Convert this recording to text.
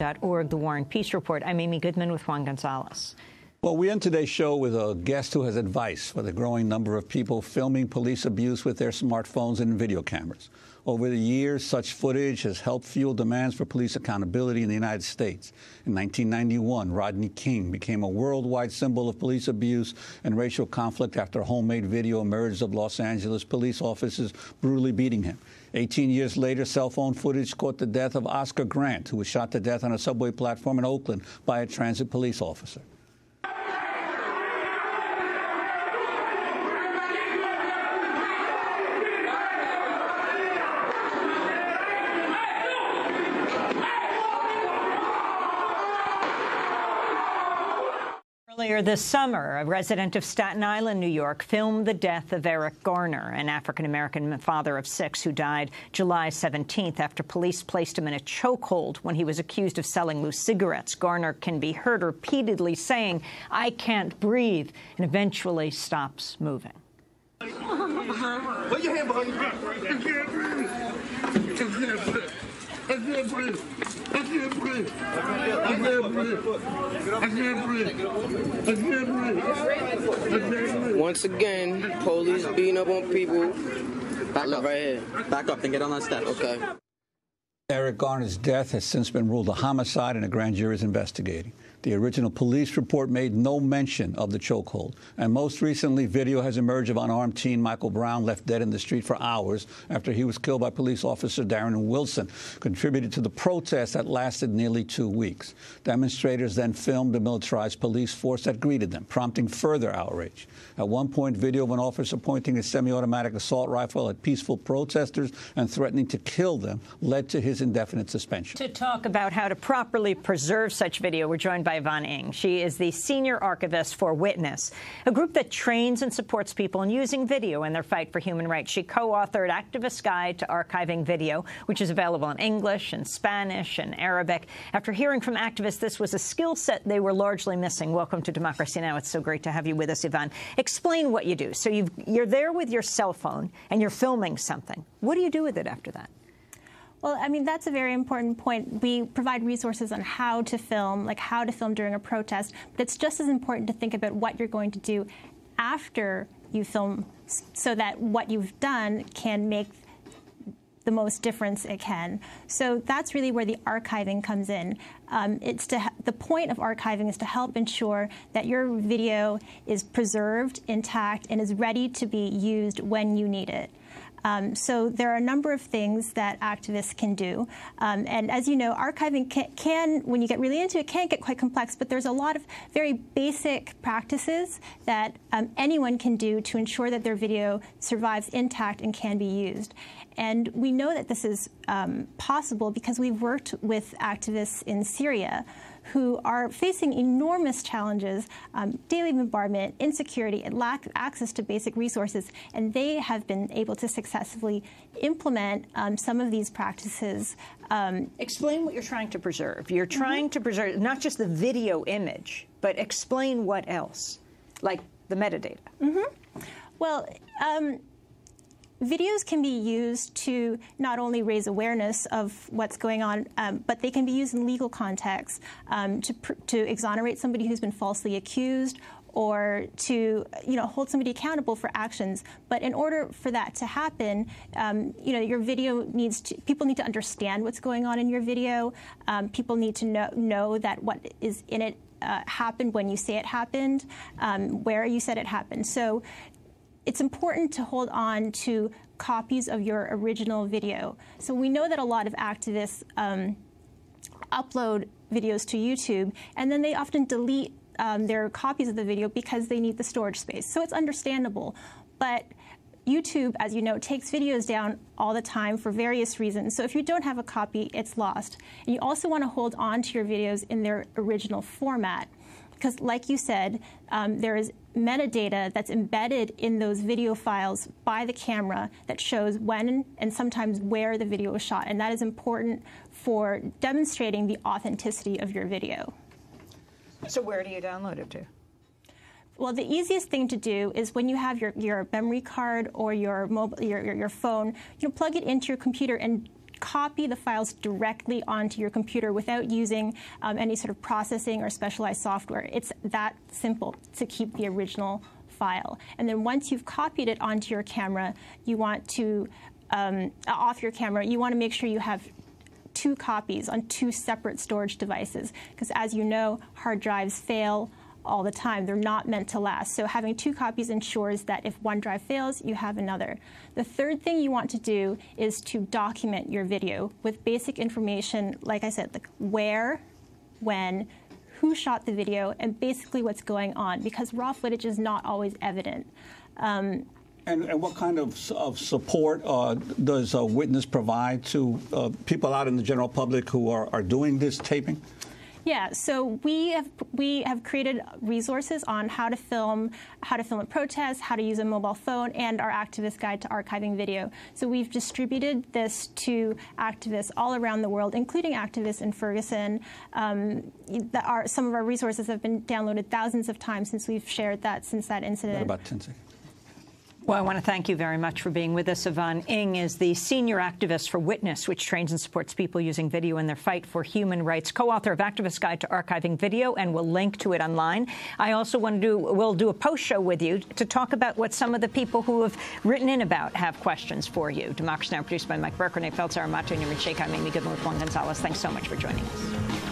.org, The War and Peace Report. I'm Amy Goodman with Juan Gonzalez. Well, we end today's show with a guest who has advice for the growing number of people filming police abuse with their smartphones and video cameras. Over the years, such footage has helped fuel demands for police accountability in the United States. In 1991, Rodney King became a worldwide symbol of police abuse and racial conflict after a homemade video emerged of Los Angeles police officers brutally beating him. 18 years later, cell phone footage caught the death of Oscar Grant, who was shot to death on a subway platform in Oakland by a transit police officer. Earlier this summer, a resident of Staten Island, New York, filmed the death of Eric Garner, an African-American father of 6 who died July 17th after police placed him in a chokehold when he was accused of selling loose cigarettes. Garner can be heard repeatedly saying, "I can't breathe," and eventually stops moving. Put your hand behind your back. I can't breathe. I can't breathe. I can't breathe. I can't breathe. I can't breathe. I can't breathe. I can't breathe. Once again, police beating up on people. Back up right here. Back up and get on that step. Okay. Eric Garner's death has since been ruled a homicide and a grand jury is investigating. The original police report made no mention of the chokehold. And most recently, video has emerged of unarmed teen Michael Brown left dead in the street for hours after he was killed by police officer Darren Wilson, contributed to the protest that lasted nearly 2 weeks. Demonstrators then filmed the militarized police force that greeted them, prompting further outrage. At one point, video of an officer pointing a semi-automatic assault rifle at peaceful protesters and threatening to kill them led to his indefinite suspension. To talk about how to properly preserve such video, we're joined by Yvonne Ng. She is the senior archivist for Witness, a group that trains and supports people in using video in their fight for human rights. She co-authored Activist Guide to Archiving Video, which is available in English and Spanish and Arabic. After hearing from activists, this was a skill set they were largely missing. Welcome to Democracy Now! It's so great to have you with us, Yvonne. Explain what you do. So you're there with your cell phone and you're filming something. What do you do with it after that? Well, I mean, that's a very important point. We provide resources on how to film, like how to film during a protest, but it's just as important to think about what you're going to do after you film so that what you've done can make the most difference it can. So that's really where the archiving comes in. The point of archiving is to help ensure that your video is preserved, intact, and is ready to be used when you need it. So there are a number of things that activists can do. And as you know, archiving can, when you get really into it, can get quite complex, but there's a lot of very basic practices that anyone can do to ensure that their video survives intact and can be used. And we know that this is possible because we've worked with activists in Syria who are facing enormous challenges, daily bombardment, insecurity, and lack of access to basic resources. And they have been able to successfully implement some of these practices. Explain what you're trying to preserve. You're trying to preserve not just the video image, but explain what else, like the metadata. Well, videos can be used to not only raise awareness of what's going on, but they can be used in legal contexts to exonerate somebody who's been falsely accused or to hold somebody accountable for actions. But in order for that to happen, your video people need to understand what's going on in your video. People need to know that what is in it happened when you say it happened, where you said it happened. So it's important to hold on to copies of your original video. So we know that a lot of activists upload videos to YouTube, and then they often delete their copies of the video because they need the storage space. So it's understandable. But YouTube, as you know, takes videos down all the time for various reasons. So if you don't have a copy, it's lost. And you also want to hold on to your videos in their original format. Because like you said, there is metadata that's embedded in those video files by the camera that shows when and sometimes where the video was shot. And that is important for demonstrating the authenticity of your video. So where do you download it to? Well, the easiest thing to do is when you have your memory card or your phone, plug it into your computer and copy the files directly onto your computer without using any sort of processing or specialized software. It's that simple to keep the original file. And then once you've copied it onto your camera, you want to, off your camera, you want to make sure you have 2 copies on 2 separate storage devices. Because as you know, hard drives fail all the time. They're not meant to last. So having 2 copies ensures that if one drive fails, you have another. The third thing you want to do is to document your video with basic information, like I said, like where, when, who shot the video, and basically what's going on, because raw footage is not always evident. And what kind of support does a witness provide to people out in the general public who are doing this taping? Yeah, so we have created resources on how to film a protest, how to use a mobile phone, and our activist guide to archiving video. So we've distributed this to activists all around the world, including activists in Ferguson. Some of our resources have been downloaded thousands of times since we've shared that since that incident. About 10 seconds. Well, I want to thank you very much for being with us. Yvonne Ng is the senior activist for Witness, which trains and supports people using video in their fight for human rights, co-author of Activist Guide to Archiving Video, and we'll link to it online. I also will do a post show with you to talk about what some of the people who have written in about have questions for you. Democracy Now! Produced by Mike Burke, Renee Feltz, Aramato, Newman Sheikh. I'm Amy Goodman with Juan Gonzalez. Thanks so much for joining us.